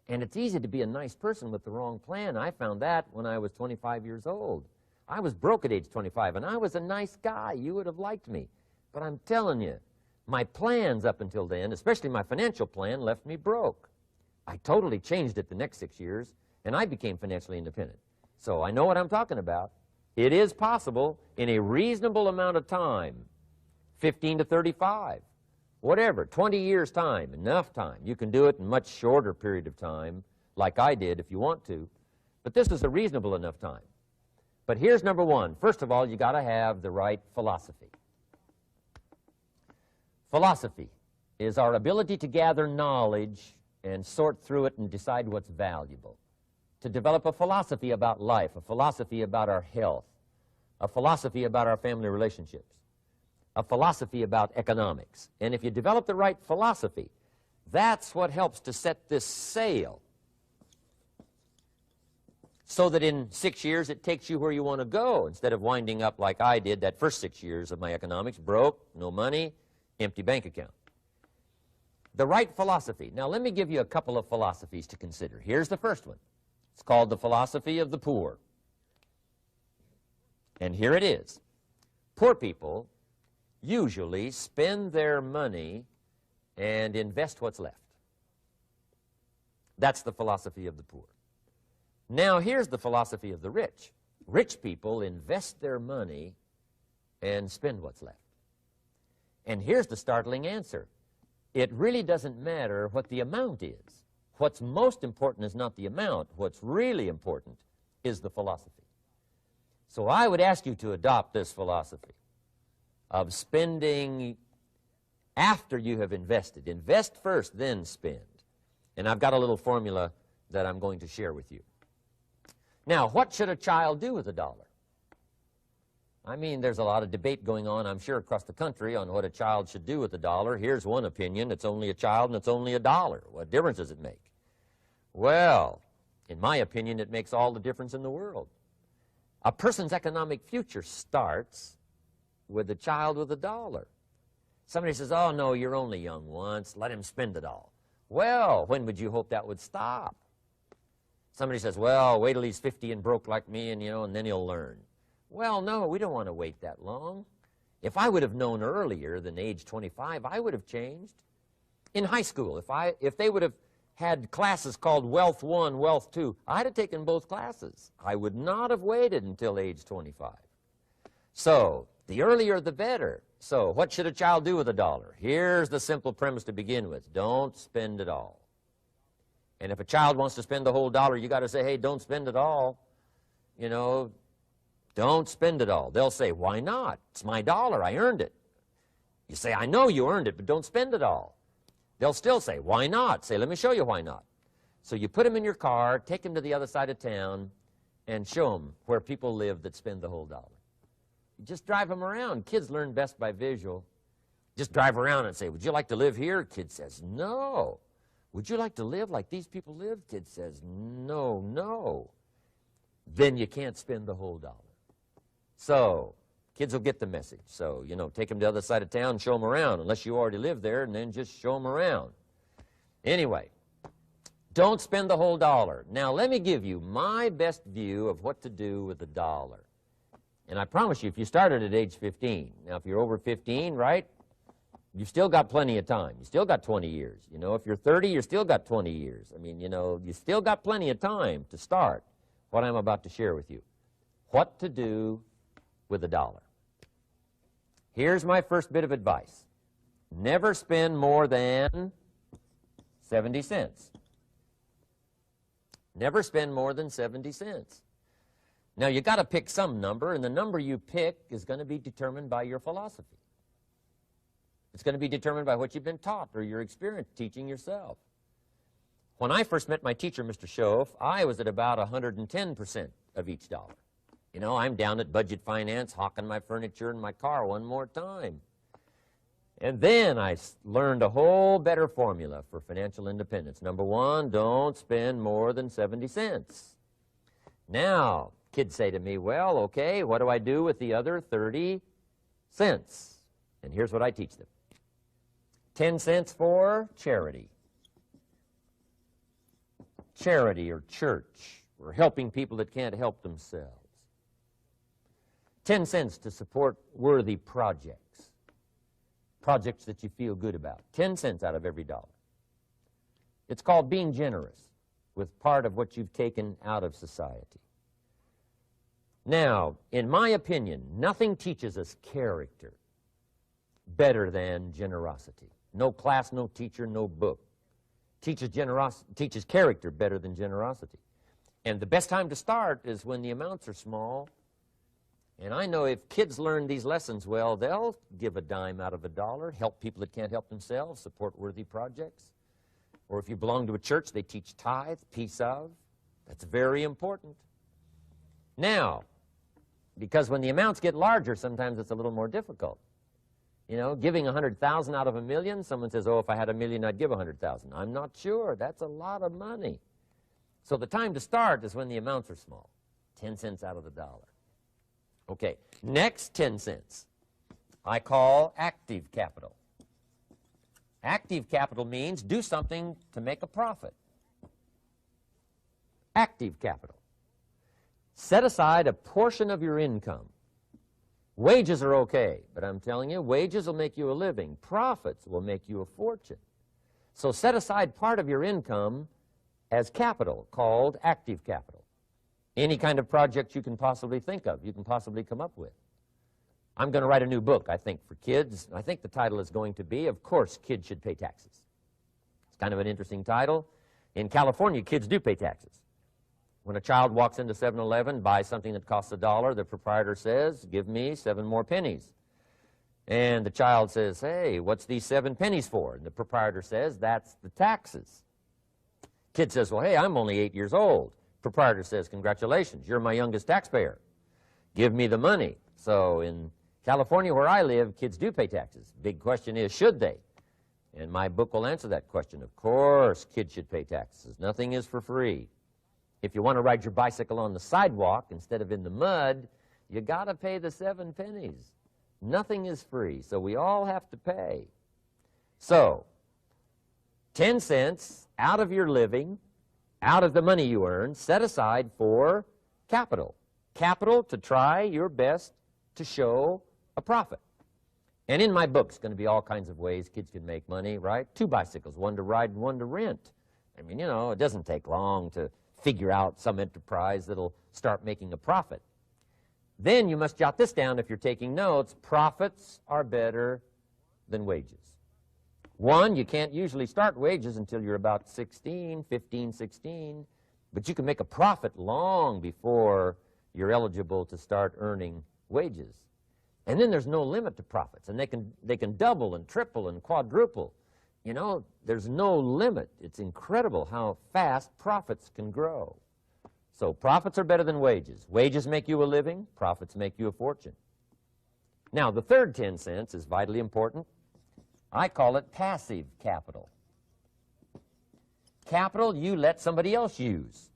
And it's easy to be a nice person with the wrong plan. I found that when I was 25 years old. I was broke at age 25, and I was a nice guy. You would have liked me. But I'm telling you, my plans up until then, especially my financial plan, left me broke. I totally changed it the next 6 years, and I became financially independent. So I know what I'm talking about. It is possible in a reasonable amount of time, 15 to 35, whatever, 20 years' time, enough time. You can do it in a much shorter period of time, like I did if you want to, but this is a reasonable enough time. But here's number one. First of all, you got to have the right philosophy. Philosophy is our ability to gather knowledge and sort through it and decide what's valuable. To develop a philosophy about life, a philosophy about our health, a philosophy about our family relationships, a philosophy about economics. And if you develop the right philosophy, that's what helps to set this sail so that in 6 years it takes you where you want to go instead of winding up like I did that first 6 years of my economics, broke, no money, empty bank account. The right philosophy. Now let me give you a couple of philosophies to consider. Here's the first one. It's called the philosophy of the poor. And here it is. Poor people usually spend their money and invest what's left. That's the philosophy of the poor. Now here's the philosophy of the rich. Rich people invest their money and spend what's left. And here's the startling answer. It really doesn't matter what the amount is. What's most important is not the amount. What's really important is the philosophy. So I would ask you to adopt this philosophy of spending after you have invested. Invest first, then spend. And I've got a little formula that I'm going to share with you. Now, what should a child do with a dollar? I mean, there's a lot of debate going on, I'm sure, across the country on what a child should do with a dollar. Here's one opinion. It's only a child and it's only a dollar. What difference does it make? Well, in my opinion, it makes all the difference in the world. A person's economic future starts with a child with a dollar. Somebody says, oh, no, you're only young once. Let him spend it all. Well, when would you hope that would stop? Somebody says, well, wait till he's 50 and broke like me, and, and then he'll learn. Well, no, we don't want to wait that long. If I would have known earlier than age 25, I would have changed. In high school, if they would have had classes called Wealth 1, Wealth 2, I'd have taken both classes. I would not have waited until age 25. So, the earlier the better. So, what should a child do with a dollar? Here's the simple premise to begin with. Don't spend it all. And if a child wants to spend the whole dollar, you got to say, hey, don't spend it all. Don't spend it all. They'll say, why not? It's my dollar. I earned it. You say, I know you earned it, but don't spend it all. They'll still say, why not? Say, let me show you why not. So you put them in your car, take them to the other side of town, and show them where people live that spend the whole dollar. You just drive them around. Kids learn best by visual. Just drive around and say, would you like to live here? Kid says, no. Would you like to live like these people live? Kid says, no, no. Then you can't spend the whole dollar. So, kids will get the message. So, take them to the other side of town, show them around, unless you already live there, and then just show them around. Anyway, don't spend the whole dollar. Now, let me give you my best view of what to do with the dollar. And I promise you, if you started at age 15, now if you're over 15, right, you've still got plenty of time. You still got 20 years. If you're 30, you've still got 20 years. I mean, you still got plenty of time to start what I'm about to share with you. What to do with a dollar. Here's my first bit of advice. Never spend more than 70 cents. Never spend more than 70 cents. Now, you got to pick some number, and the number you pick is going to be determined by your philosophy. It's going to be determined by what you've been taught or your experience teaching yourself. When I first met my teacher, Mr. Schoaf, I was at about 110% of each dollar. I'm down at Budget Finance, hawking my furniture and my car one more time. And then I learned a whole better formula for financial independence. Number one, don't spend more than 70 cents. Now, kids say to me, well, okay, what do I do with the other 30 cents? And here's what I teach them. 10 cents for charity. Charity or church, or helping people that can't help themselves. 10 cents to support worthy projects. Projects that you feel good about. 10 cents out of every dollar. It's called being generous with part of what you've taken out of society. Now, in my opinion, nothing teaches us character better than generosity. No class, no teacher, no book teaches character better than generosity. And the best time to start is when the amounts are small. And I know if kids learn these lessons well, they'll give a dime out of a dollar, help people that can't help themselves, support worthy projects. Or if you belong to a church, they teach tithe, piece of. That's very important. Now, because when the amounts get larger, sometimes it's a little more difficult. You know, giving 100,000 out of a million, someone says, oh, if I had a million, I'd give 100,000. I'm not sure. That's a lot of money. So the time to start is when the amounts are small, 10 cents out of the dollar. Okay, next 10 cents I call active capital. Active capital means do something to make a profit. Active capital. Set aside a portion of your income. Wages are okay, but I'm telling you, wages will make you a living. Profits will make you a fortune. So set aside part of your income as capital, called active capital. Any kind of project you can possibly think of, you can possibly come up with. I'm going to write a new book, I think, for kids. I think the title is going to be, Of Course Kids Should Pay Taxes. It's kind of an interesting title. In California, kids do pay taxes. When a child walks into 7-Eleven, buys something that costs $1, the proprietor says, give me 7 more pennies. And the child says, hey, what's these 7 pennies for? And the proprietor says, that's the taxes. Kid says, well, hey, I'm only 8 years old. Proprietor says, congratulations, you're my youngest taxpayer. Give me the money. So in California, where I live, kids do pay taxes. Big question is, should they? And my book will answer that question. Of course, kids should pay taxes. Nothing is for free. If you want to ride your bicycle on the sidewalk instead of in the mud, you got to pay the 7 pennies. Nothing is free, so we all have to pay. So, 10 cents out of your living, out of the money you earn, set aside for capital. Capital to try your best to show a profit. And in my book, it's going to be all kinds of ways kids can make money, right? 2 bicycles, one to ride and one to rent. I mean, you know, it doesn't take long to figure out some enterprise that'll start making a profit. Then you must jot this down if you're taking notes. Profits are better than wages. 1, you can't usually start wages until you're about 16, 15, 16, but you can make a profit long before you're eligible to start earning wages. And then there's no limit to profits, and they can double and triple and quadruple. You know, there's no limit. It's incredible how fast profits can grow. So profits are better than wages. Wages make you a living. Profits make you a fortune. Now, the third 10 cents is vitally important. I call it passive capital. Capital you let somebody else use.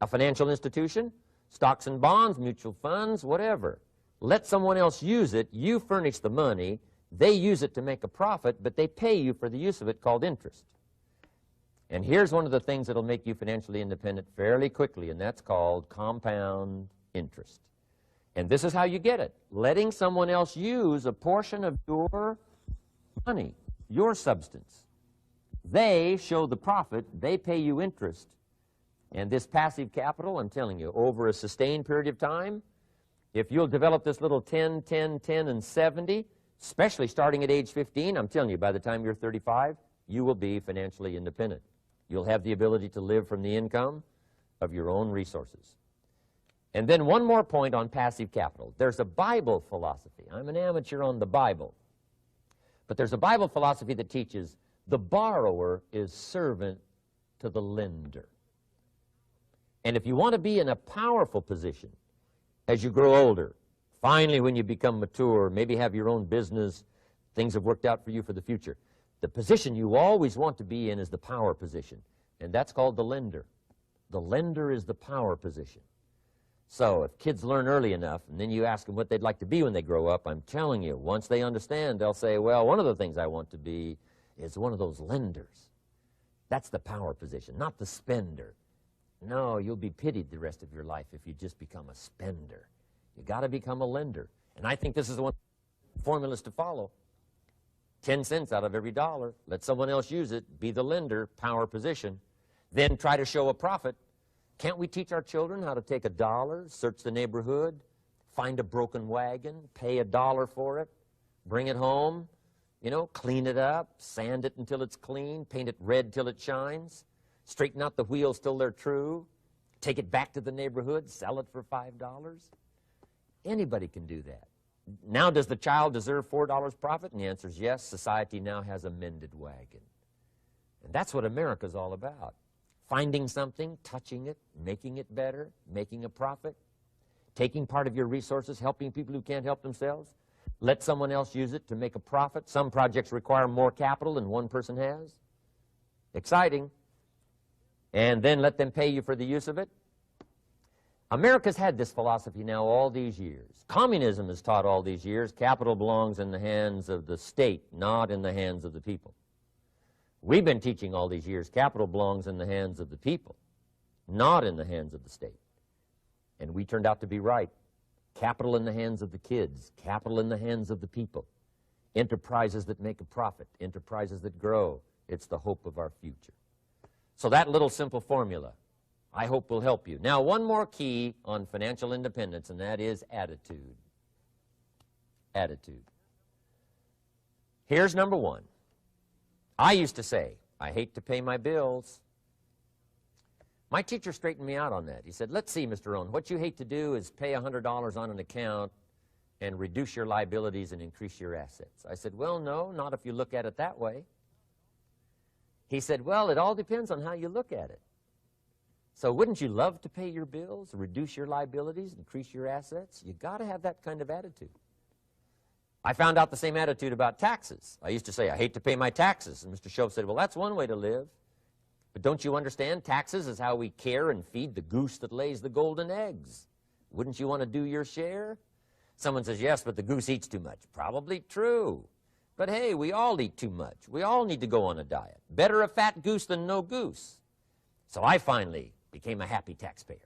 A financial institution, stocks and bonds, mutual funds, whatever. Let someone else use it. You furnish the money. They use it to make a profit, but they pay you for the use of it, called interest. And here's one of the things that will make you financially independent fairly quickly, and that's called compound interest. And this is how you get it. Letting someone else use a portion of your money, your substance. They show the profit, they pay you interest. And this passive capital, I'm telling you, over a sustained period of time, if you'll develop this little 10, 10, 10, and 70, especially starting at age 15, I'm telling you, by the time you're 35, you will be financially independent. You'll have the ability to live from the income of your own resources. And then one more point on passive capital. There's a Bible philosophy. I'm an amateur on the Bible. But there's a Bible philosophy that teaches the borrower is servant to the lender. And if you want to be in a powerful position as you grow older, finally when you become mature, maybe have your own business, things have worked out for you for the future, the position you always want to be in is the power position, and that's called the lender. The lender is the power position. So if kids learn early enough, and then you ask them what they'd like to be when they grow up, I'm telling you, once they understand, they'll say, well, one of the things I want to be is one of those lenders. That's the power position, not the spender. No, you'll be pitied the rest of your life if you just become a spender. You got to become a lender. And I think this is one of the formulas to follow. 10 cents out of every dollar. Let someone else use it. Be the lender, power position. Then try to show a profit. Can't we teach our children how to take $1, search the neighborhood, find a broken wagon, pay $1 for it, bring it home, You know, clean it up, sand it until it's clean, paint it red till it shines, straighten out the wheels till they're true, take it back to the neighborhood, sell it for $5. Anybody can do that. Now, does the child deserve $4 profit? And the answer is yes. Society now has a mended wagon. And that's what America's all about. Finding something, touching it, making it better, making a profit, taking part of your resources, helping people who can't help themselves. Let someone else use it to make a profit. Some projects require more capital than one person has. Exciting. And then let them pay you for the use of it. America's had this philosophy now all these years. Communism has taught all these years capital belongs in the hands of the state, not in the hands of the people. We've been teaching all these years capital belongs in the hands of the people, not in the hands of the state. And we turned out to be right. Capital in the hands of the kids, capital in the hands of the people. Enterprises that make a profit, enterprises that grow. It's the hope of our future. So that little simple formula, I hope, will help you. Now, one more key on financial independence, and that is attitude. Attitude. Here's number one. I used to say, I hate to pay my bills. My teacher straightened me out on that. He said, let's see, Mr. Rohn, what you hate to do is pay $100 on an account and reduce your liabilities and increase your assets. I said, well, no, not if you look at it that way. He said, well, it all depends on how you look at it. So wouldn't you love to pay your bills, reduce your liabilities, increase your assets? You got to have that kind of attitude. I found out the same attitude about taxes. I used to say, I hate to pay my taxes. And Mr. Shove said, well, that's one way to live. But don't you understand? Taxes is how we care and feed the goose that lays the golden eggs. Wouldn't you want to do your share? Someone says, yes, but the goose eats too much. Probably true. But hey, we all eat too much. We all need to go on a diet. Better a fat goose than no goose. So I finally became a happy taxpayer.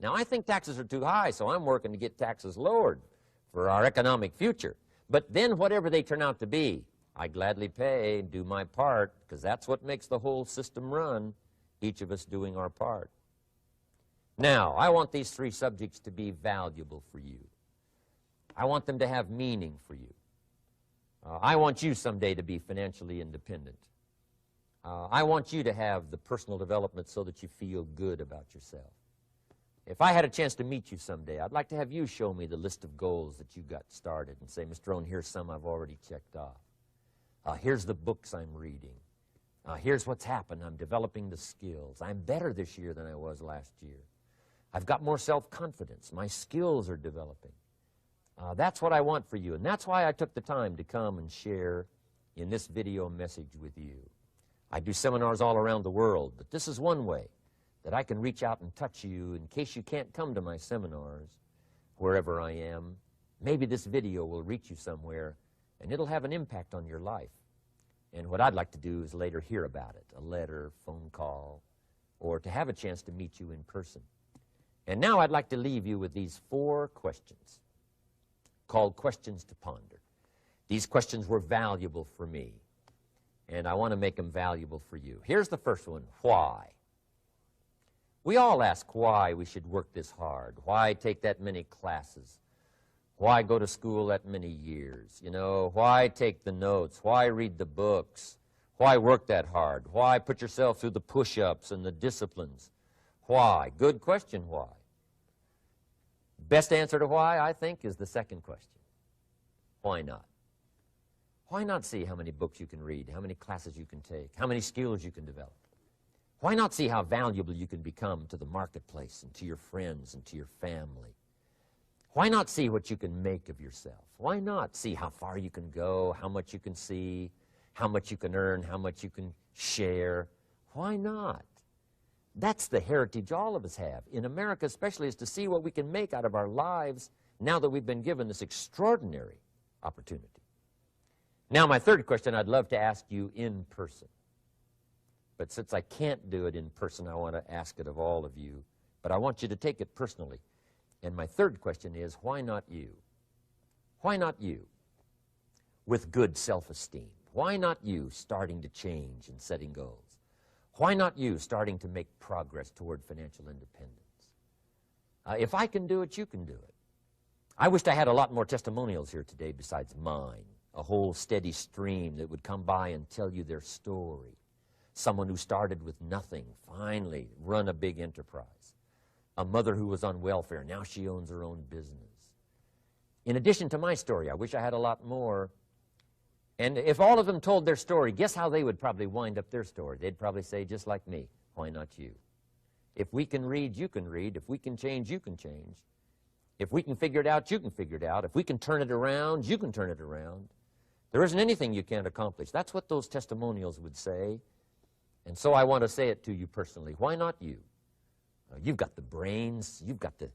Now, I think taxes are too high, so I'm working to get taxes lowered for our economic future. But then whatever they turn out to be, I gladly pay and do my part, because that's what makes the whole system run, each of us doing our part. Now, I want these three subjects to be valuable for you. I want them to have meaning for you. I want you someday to be financially independent. I want you to have the personal development so that you feel good about yourself. If I had a chance to meet you someday, I'd like to have you show me the list of goals that you got started and say, Mr. Rohn, here's some I've already checked off. Here's the books I'm reading. Here's what's happened. I'm developing the skills. I'm better this year than I was last year. I've got more self-confidence. My skills are developing. That's what I want for you, and that's why I took the time to come and share in this video message with you. I do seminars all around the world, but this is one way that I can reach out and touch you in case you can't come to my seminars, wherever I am. Maybe this video will reach you somewhere, and it'll have an impact on your life. And what I'd like to do is later hear about it, a letter, phone call, or to have a chance to meet you in person. And now I'd like to leave you with these 4 questions called questions to ponder. These questions were valuable for me, and I want to make them valuable for you. Here's the first one, why? We all ask why we should work this hard, why take that many classes, why go to school that many years, you know, why take the notes, why read the books, why work that hard, why put yourself through the push-ups and the disciplines, why? Good question, why? Best answer to why, I think, is the second question. Why not? Why not see how many books you can read, how many classes you can take, how many skills you can develop? Why not see how valuable you can become to the marketplace and to your friends and to your family? Why not see what you can make of yourself? Why not see how far you can go, how much you can see, how much you can earn, how much you can share? Why not? That's the heritage all of us have, in America especially, is to see what we can make out of our lives now that we've been given this extraordinary opportunity. Now, my third question I'd love to ask you in person. But since I can't do it in person, I want to ask it of all of you. But I want you to take it personally. And my third question is, why not you? Why not you? With good self-esteem. Why not you starting to change and setting goals? Why not you starting to make progress toward financial independence? If I can do it, you can do it. I wished I had a lot more testimonials here today besides mine. a whole steady stream that would come by and tell you their story. Someone who started with nothing, finally run a big enterprise. A mother who was on welfare, now she owns her own business. In addition to my story, I wish I had a lot more. And if all of them told their story, guess how they would probably wind up their story? They'd probably say, just like me, why not you? If we can read, you can read. If we can change, you can change. If we can figure it out, you can figure it out. If we can turn it around, you can turn it around. There isn't anything you can't accomplish. That's what those testimonials would say. And so I want to say it to you personally. Why not you? You've got the brains, you've got the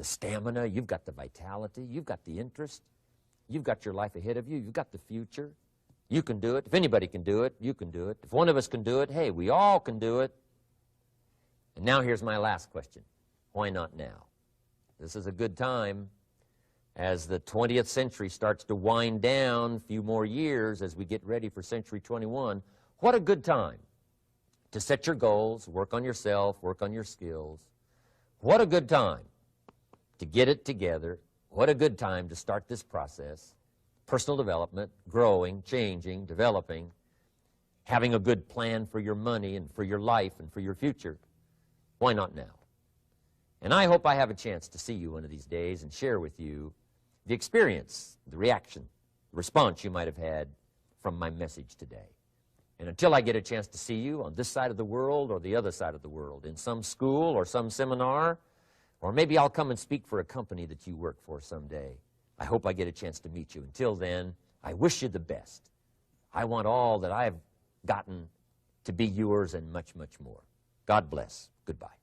stamina, you've got the vitality, you've got the interest, you've got your life ahead of you, you've got the future. You can do it. If anybody can do it, you can do it. If one of us can do it, hey, we all can do it. And now here's my last question. Why not now? This is a good time as the 20th century starts to wind down, a few more years as we get ready for century 21. What a good time to set your goals, work on yourself, work on your skills. What a good time to get it together. What a good time to start this process. Personal development, growing, changing, developing, having a good plan for your money and for your life and for your future. Why not now? And I hope I have a chance to see you one of these days and share with you the experience, the reaction, the response you might have had from my message today. And until I get a chance to see you on this side of the world or the other side of the world, in some school or some seminar, or maybe I'll come and speak for a company that you work for someday, I hope I get a chance to meet you. Until then, I wish you the best. I want all that I've gotten to be yours and much, much more. God bless. Goodbye.